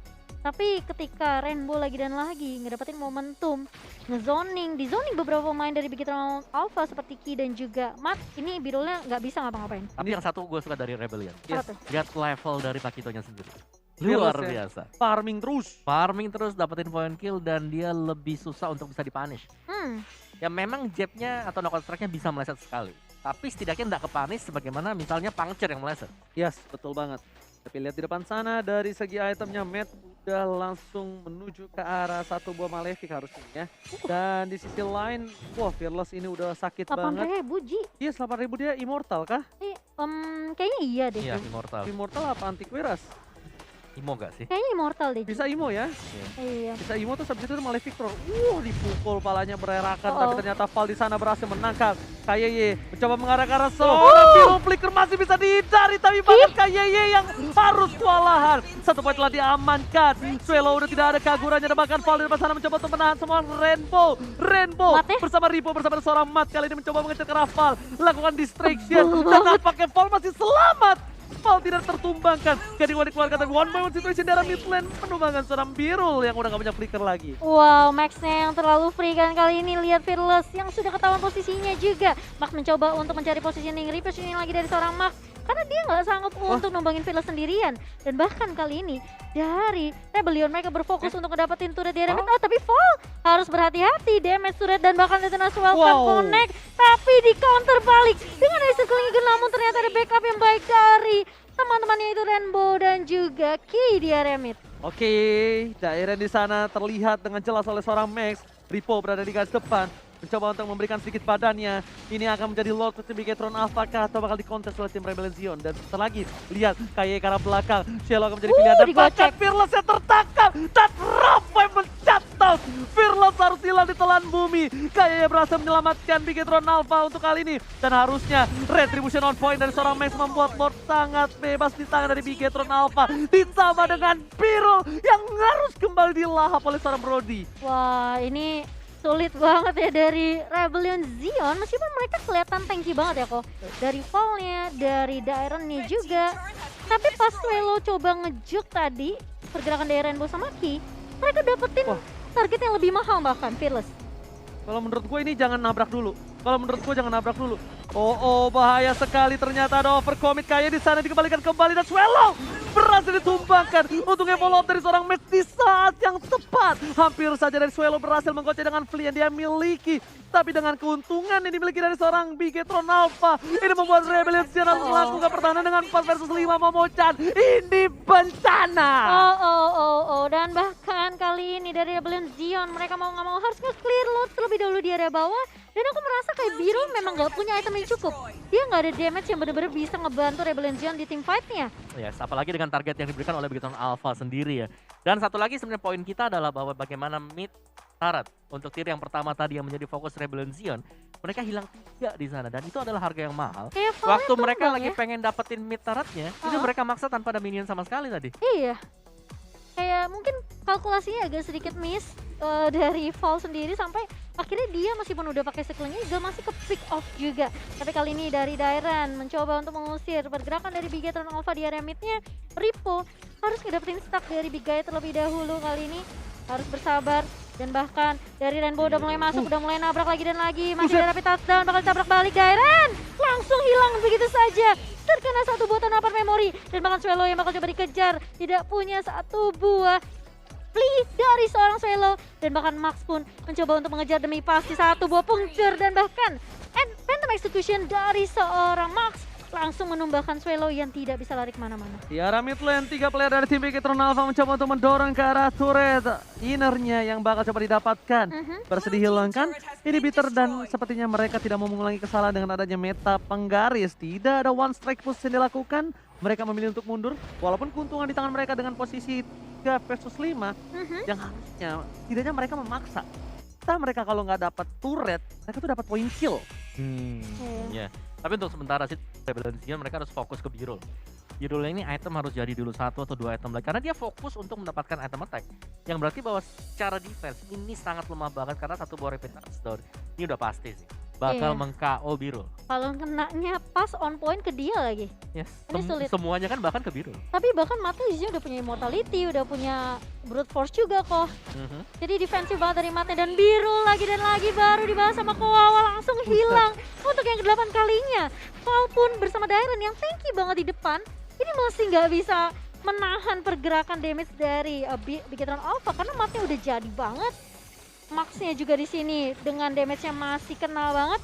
Tapi ketika Rainbow lagi dan lagi ngedapetin momentum, ngezoning, dizoning beberapa pemain dari Bigetron Alpha seperti Ki dan juga Matt, ini Birulnya nggak bisa ngapa-ngapain. Tapi yang satu gue suka dari Rebellion. Apa tuh? Lihat level dari Pakitonya sendiri. Luar Luar biasa. Farming Terus dapetin point kill dan dia lebih susah untuk bisa dipunish. Ya memang jabnya atau knockout strike-nya bisa meleset sekali. Tapi setidaknya nggak kepanis sebagaimana misalnya Puncture yang meleset. Yes, betul banget. Tapi lihat di depan sana dari segi itemnya Matt udah langsung menuju ke arah satu buah Malefic harusnya ya. Dan di sisi lain, wah Fearless ini udah sakit banget. 8.000 Ji. Iya 8.000 dia immortal kah? Kayaknya iya deh. Iya, Immortal. Immortal apa antivirus? Imo gak sih? Kayaknya immortal deh. Ji. Bisa imo ya? Iya. Bisa imo terus habis itu Malefic Roar. Dipukul palanya bererakan Uh-oh. tapi ternyata Val di sana berhasil menangkap. KYY mencoba mengarah ke arah seorang Hero Flicker masih bisa dihindari tapi bahkan KYY yang harus kewalahan. 1 poin telah diamankan. Swelo udah tidak ada keagurannya dan bahkan Val di depan sana mencoba untuk menahan semua Rainbow Mate. bersama Ripo bersama seorang Mat kali ini mencoba mengejar ke arah Val. Lakukan distraction dan nampaknya Val masih selamat. Val tidak tertumbangkan. Jadi dikeluarkan tapi 1-by-1 situation dari mid lane menumbangkan seorang Birul yang udah gak punya flicker lagi. Wow, Max-nya yang terlalu free kan kali ini. Lihat Fearless yang sudah ketahuan posisinya juga. Max mencoba untuk mencari positioning, repositioning lagi dari seorang Max. Karena dia nggak sanggup untuk numbangin Fearless sendirian. Dan bahkan kali ini dari Rebellion mereka berfokus untuk ngedapetin turret di Remit. Oh tapi Val harus berhati-hati. Damage turret dan bahkan Detonasi Welcome connect. Tapi di counter balik dengan dari circling Eagle. Namun ternyata ada backup yang baik dari teman-temannya itu Rainbow dan juga Ki di Remit. Oke, daerah di sana terlihat dengan jelas oleh seorang Max. Ripo berada di garis depan. Mencoba untuk memberikan sedikit badannya. Ini akan menjadi Lord Ultimate Bigetron Alpha kah atau bakal dikontes oleh tim Rebellion Zion. Dan setelah lagi, lihat KYY ke arah belakang. Cielo akan menjadi pilihan dan bahkan Fearless yang tertangkap. Dan Rafael mencatat. Fearless harus hilang di telan bumi. KYY berhasil menyelamatkan Bigetron Alpha untuk kali ini. Dan harusnya retribution on point dari seorang Max membuat Lord sangat bebas di tangan dari Bigetron Alpha. Ditambah dengan Birul yang harus kembali dilahap oleh seorang Brody. Wah ini sulit banget ya dari Rebellion Zion, meskipun mereka kelihatan tanky banget ya kok. Dari Val-nya, dari Dairon-nya juga. Tapi pas Swelo coba ngejuk tadi, pergerakan dari Rainbow sama Ki, mereka dapetin target yang lebih mahal bahkan, Fearless. Kalau menurut gue ini jangan nabrak dulu. Bahaya sekali ternyata ada overcommit kayak di sana dikembalikan kembali dan Swelo berhasil ditumbangkan untuk evolve dari seorang Max di saat yang tepat. Hampir saja dari Swelo berhasil menggoceh dengan flee yang dia miliki. Tapi dengan keuntungan yang dimiliki dari seorang Bigetron Alpha, ini membuat Rebellion Zion harus melakukan pertahanan dengan 4 versus 5 Momochan. Ini bencana. Dan bahkan kali ini dari Rebellion Zion mereka mau nggak mau harus nge-clear load terlebih dahulu di area bawah. Dan aku merasa kayak Biru memang nggak punya item yang cukup. Dia nggak ada damage yang benar-benar bisa ngebantu Rebellion Zion di team fight-nya. Yes, apalagi dengan target yang diberikan oleh Bigetron Alpha sendiri ya. Dan satu lagi sebenarnya poin kita adalah bahwa bagaimana mid turret untuk tier yang pertama tadi yang menjadi fokus Rebellion Zion, mereka hilang 3 di sana dan itu adalah harga yang mahal. Waktu mereka lagi pengen dapetin mid turretnya, itu mereka maksa tanpa ada minion sama sekali tadi. Iya. Kayak mungkin kalkulasinya agak sedikit miss dari Val sendiri sampai akhirnya dia meskipun udah pakai sekelingnya juga masih ke pick off juga. Tapi kali ini dari Dairon mencoba untuk mengusir pergerakan dari Bigetron Alpha di area midnya. Ripo harus ngedapetin stack dari Big Guy terlebih dahulu kali ini. Harus bersabar dan bahkan dari Rainbow udah mulai masuk, udah mulai nabrak lagi dan lagi. Masih ada rapid touchdown, bakal ditabrak balik Dairon. Langsung hilang begitu saja. Terkena satu buatan apart memory dan bahkan Swelo yang bakal coba dikejar. Tidak punya satu buah flee dari seorang Swelo dan bahkan Max pun mencoba untuk mengejar demi pasti satu buah puncture dan bahkan Phantom Execution dari seorang Max langsung menumbangkan Swelo yang tidak bisa lari kemana-mana. Di arah mid lane, 3 player dari tim Bigetron Alpha mencoba untuk mendorong ke arah turret innernya yang bakal coba didapatkan. Berhasil dihilangkan, ini bitter dan sepertinya mereka tidak mau mengulangi kesalahan dengan adanya meta penggaris. Tidak ada one strike push yang dilakukan, mereka memilih untuk mundur. Walaupun keuntungan di tangan mereka dengan posisi 3 versus 5, yang harusnya tidaknya mereka memaksa. Kita mereka kalau nggak dapat turret, mereka tuh dapat point kill. Ya. Tapi untuk sementara sih Rebellion Zion mereka harus fokus ke Birul. Birul ini item harus jadi dulu 1 atau 2 item lagi karena dia fokus untuk mendapatkan item attack. Yang berarti bahwa secara defense ini sangat lemah banget karena satu buah rapid touchdown. Ini udah pasti sih bakal meng-KO Birul. Kalau kenanya pas on point ke dia lagi. Yes. Ini sulit. Semuanya kan bahkan ke Birul. Tapi bahkan Mate di sini udah punya immortality, udah punya brute force juga kok. Jadi defensif banget dari Mate dan Biru lagi dan lagi baru dibahas sama Kowawa langsung hilang untuk yang ke-8 kalinya. Walaupun bersama Dairon yang tanky banget di depan, ini masih nggak bisa menahan pergerakan damage dari Bigetron Alpha karena Mate udah jadi banget. Max-nya juga di sini dengan damage-nya masih kena banget.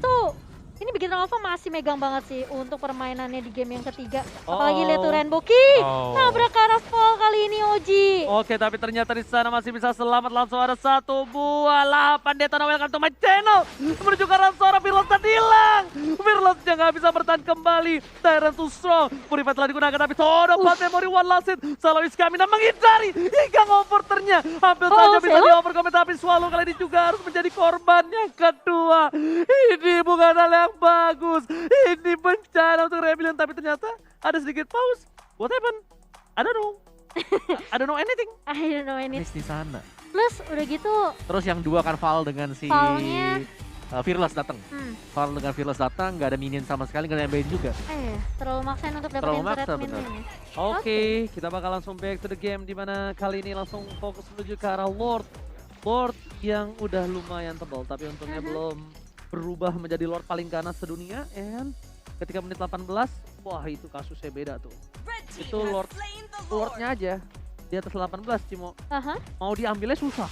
Tuh, Ini bikin Nova masih megang banget sih untuk permainannya di game yang ketiga. Oh. Apalagi lihat tuh Rainbow Ki. Oh. Nabrak ke arah fall kali ini Oji. Oke, tapi ternyata di sana masih bisa selamat. Langsung ada satu buah 8 Detona welcome to my channel. Menuju ke arah Sora, Fearless tadi hilang. Fearlessnya nggak bisa bertahan kembali. Tyrant too strong. Purify telah digunakan tapi Todo Blood Memory one last hit. Soloist kami menghindari hingga overternya. Hampir saja bisa Selo? di-overcome tapi Swallow kali ini juga harus menjadi korban yang kedua. Ini bukan hal yang bagus. Ini bencana untuk Rebellion tapi ternyata ada sedikit pause. What happened? I don't know. I don't know anything. I don't know ini. Miss di sana. Plus udah gitu, Terus yang dua kan Val dengan si Val-nya- Fearless datang. hmm, Val dengan Fearless datang, nggak ada minion sama sekali, nggak ada yang main juga. terlalu maksain untuk Terlalu dapetin maksa, threat bener. minion. Oke, kita bakal langsung back to the game di mana kali ini langsung fokus menuju ke arah Lord. Lord yang udah lumayan tebal tapi untungnya belum berubah menjadi Lord paling ganas sedunia. And ketika menit 18, wah itu kasusnya beda tuh. Itu Lordnya aja di atas 18 Cimo. Aha, Mau diambilnya susah.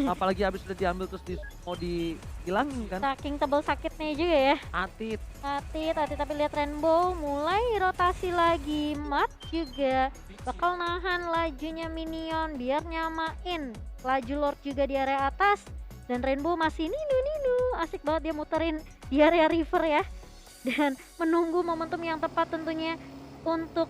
Apalagi habis udah diambil terus mau dihilangin kan. saking tebel sakitnya juga ya. Atit. Hati tapi lihat Rainbow mulai rotasi lagi. Mat juga bakal nahan lajunya minion biar nyamain laju Lord juga di area atas. Dan Rainbow masih ninu, asik banget dia muterin di area river ya. Dan menunggu momentum yang tepat tentunya untuk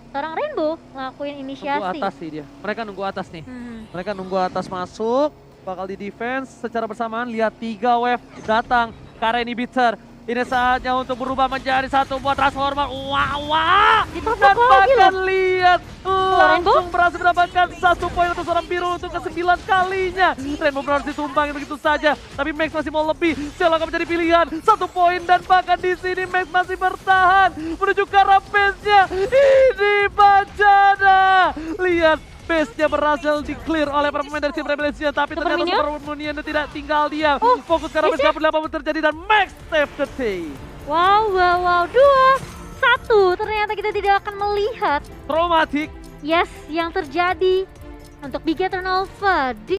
seorang Rainbow ngelakuin Nunggu inisiasi. atas sih dia. Mereka nunggu atas nih. Hmm. Mereka nunggu atas masuk, bakal di defense secara bersamaan. Lihat 3 wave datang, Karen inhibitor. Ini saatnya untuk berubah menjadi satu buah transformer. Wah, Ditoprak dan lagi bahkan loh. lihat Rainbow? langsung berhasil mendapatkan 1 poin untuk seorang biru untuk ke-9 kalinya. Rainbow berhasil ditumbangin begitu saja, tapi Max masih mau lebih. Cielo akan menjadi pilihan, 1 poin dan bahkan di sini Max masih bertahan menuju ke arah base-nya. Ini Bajana. Lihat base-nya berhasil di-clear oleh para pemain dari tim Rebellion, tapi Super ternyata Minion? Super Minion tidak tinggal diam. Oh, Fokus ke arah base, base-nya? nggak peduli apapun terjadi dan Max save the day. Wow, 2-1 ternyata kita tidak akan melihat Traumatic. yes yang terjadi untuk Big Eternal Nova di